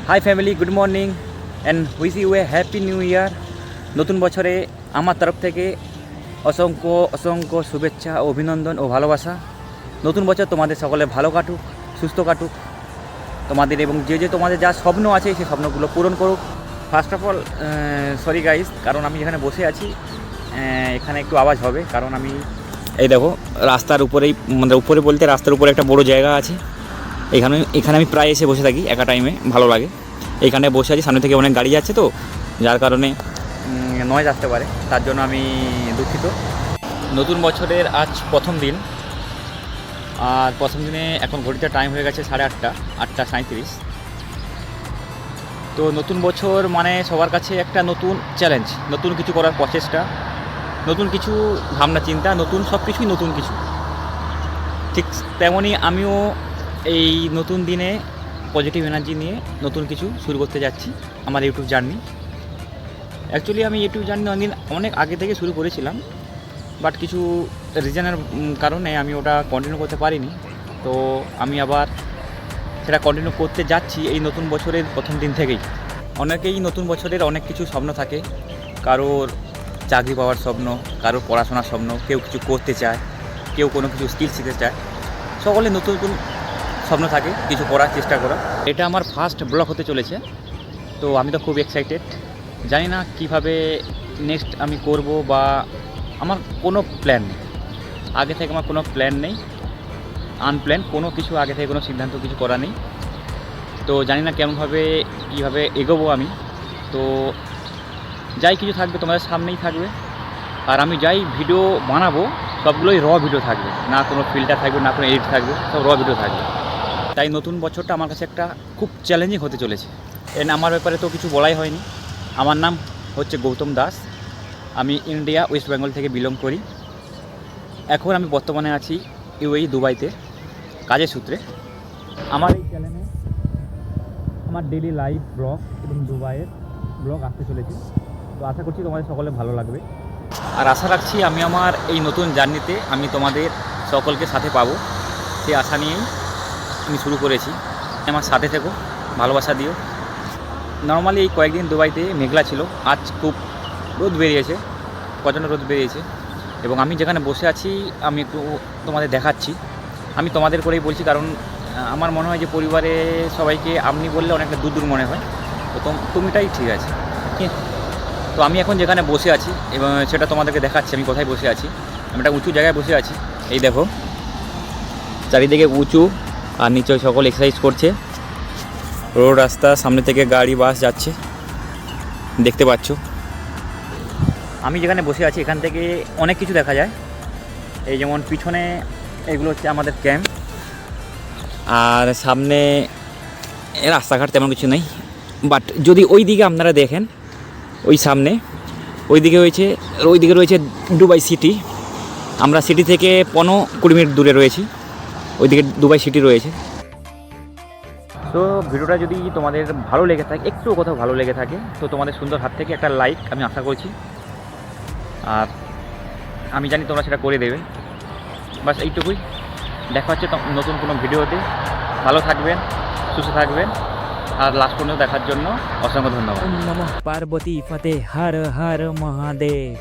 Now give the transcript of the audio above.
High family, good morning and wish you a happy new year. নতুন বছরে আমার তরফ থেকে অসংখ্য অসংখ্য শুভেচ্ছা ও অভিনন্দন ও ভালোবাসা। নতুন বছর তোমাদের সকলে ভালো কাটুক, সুস্থ কাটুক তোমাদের, এবং যে তোমাদের যা স্বপ্ন আছে সেই স্বপ্নগুলো পূরণ করুক। First of all sorry guys, কারণ আমি যেখানে বসে আছি এখানে একটু আওয়াজ হবে, কারণ আমি এই দেখো রাস্তার উপরেই, মানে উপরে বলতে রাস্তার উপরে একটা বড় জায়গা আছে। এখানে আমি প্রায় এসে বসে থাকি একা টাইমে, ভালো লাগে। এইখানে বসে আছি, সামনে থেকে অনেক গাড়ি যাচ্ছে তো, যার কারণে নয়েজ আসতে পারে, তার জন্য আমি দুঃখিত। নতুন বছরের আজ প্রথম দিন, আর প্রথম দিনে এখন ঘড়িতে টাইম হয়ে গেছে 8:30, 8:37। তো নতুন বছর মানে সবার কাছে একটা নতুন চ্যালেঞ্জ, নতুন কিছু করার প্রচেষ্টা, নতুন কিছু ভাবনা চিন্তা, নতুন সব কিছুই নতুন কিছু। ঠিক তেমনই আমিও এই নতুন দিনে পজিটিভ এনার্জি নিয়ে নতুন কিছু শুরু করতে যাচ্ছি, আমার ইউটিউব জার্নি। অ্যাকচুয়ালি আমি ইউটিউব জার্নি অনেক আগে থেকে শুরু করেছিলাম, বাট কিছু রিজনের কারণে আমি ওটা কন্টিনিউ করতে পারিনি। তো আমি আবার সেটা কন্টিনিউ করতে যাচ্ছি এই নতুন বছরের প্রথম দিন থেকেই। অনেকেই নতুন বছরের অনেক কিছু স্বপ্ন থাকে, কারোর চাকরি পাওয়ার স্বপ্ন, কারোর পড়াশোনার স্বপ্ন, কেউ কিছু করতে চায়, কেউ কোনো কিছু স্কিল শিখতে চায়। সকলে নতুন নতুন স্বপ্ন থাকে, কিছু করার চেষ্টা করা। এটা আমার ফার্স্ট ব্লগ হতে চলেছে, তো আমি তো খুব এক্সাইটেড। জানি না কিভাবে নেক্সট আমি করব, বা আমার কোনো প্ল্যান নেই আগে থেকে, আমার কোনো প্ল্যান নেই, আনপ্ল্যান কোনো কিছু, আগে থেকে কোনো সিদ্ধান্ত কিছু করা নেই। তো জানি না কেমনভাবে কীভাবে এগোবো আমি। তো যাই কিছু থাকবে তোমাদের সামনেই থাকবে, আর আমি যাই ভিডিও বানাবো সবগুলোই র ভিডিও থাকবে, না কোনো ফিল্টার থাকবে, না কোনো এডিট থাকবে, সব র ভিডিও থাকবে। তাই নতুন বছরটা আমার কাছে একটা খুব চ্যালেঞ্জিং হতে চলেছে। আমার ব্যাপারে তো কিছু বলাই হয়নি। আমার নাম হচ্ছে গৌতম দাস, আমি ইন্ডিয়া ওয়েস্ট বেঙ্গল থেকে বিলং করি। এখন আমি বর্তমানে আছি ইউএই দুবাইতে কাজের সূত্রে। আমার এই চ্যানেলে আমার ডেইলি লাইভ ব্লগ এবং দুবাইয়ের ব্লগ আসতে চলেছে। তো আশা করছি তোমাদের সকলে ভালো লাগবে, আর আশা রাখছি আমি আমার এই নতুন জার্নিতে আমি তোমাদের সকলকে সাথে পাবো, সেই আশা নিয়েই আমি শুরু করেছি। আমার সাথে থেকো, ভালোবাসা দিও। নর্মালি এই কয়েকদিন দুবাইতে মেঘলা ছিল, আজ খুব রোদ বেরিয়েছে, প্রচণ্ড রোদ বেরিয়েছে। এবং আমি যেখানে বসে আছি আমি একটু তোমাদের দেখাচ্ছি। আমি তোমাদের করেই বলছি, কারণ আমার মনে হয় যে পরিবারে সবাইকে আপনি বললে অনেকটা দূর দূর মনে হয়, তো তুমিটাই ঠিক আছে। তো আমি এখন যেখানে বসে আছি এবং সেটা তোমাদেরকে দেখাচ্ছি আমি কোথায় বসে আছি। আমি একটা উঁচু জায়গায় বসে আছি, এই দেখো চারিদিকে উঁচু, আর নিচে সকল এক্সারসাইজ করছে। রোড রাস্তা, সামনে থেকে গাড়ি বাস যাচ্ছে, দেখতে পাচ্ছ। আমি যেখানে বসে আছি এখান থেকে অনেক কিছু দেখা যায়। এই যেমন পিছনে এগুলো হচ্ছে আমাদের ক্যাম্প, আর সামনে রাস্তাঘাট তেমন কিছু নেই। বাট যদি ওই দিকে আপনারা দেখেন, ওই সামনে ওই দিকে রয়েছে দুবাই সিটি। আমরা সিটি থেকে 15-20 মিনিট দূরে রয়েছি, ওইদিকে দুবাই সিটি রয়েছে। তো ভিডিওটা যদি তোমাদের ভালো লেগে থাকে, একটু কোথাও ভালো লেগে থাকে, তো তোমাদের সুন্দর হাত থেকে একটা লাইক আমি আশা করছি, আর আমি জানি তোমরা সেটা করে দেবে। বাস এইটুকুই। দেখা হচ্ছে নতুন কোনো ভিডিওতে। ভালো থাকবেন, সুস্থ থাকবেন, আর লাস্ট পর্যন্ত দেখার জন্য অসংখ্য ধন্যবাদ। নমঃ পার্বতী ফতে হর হর মহাদেব।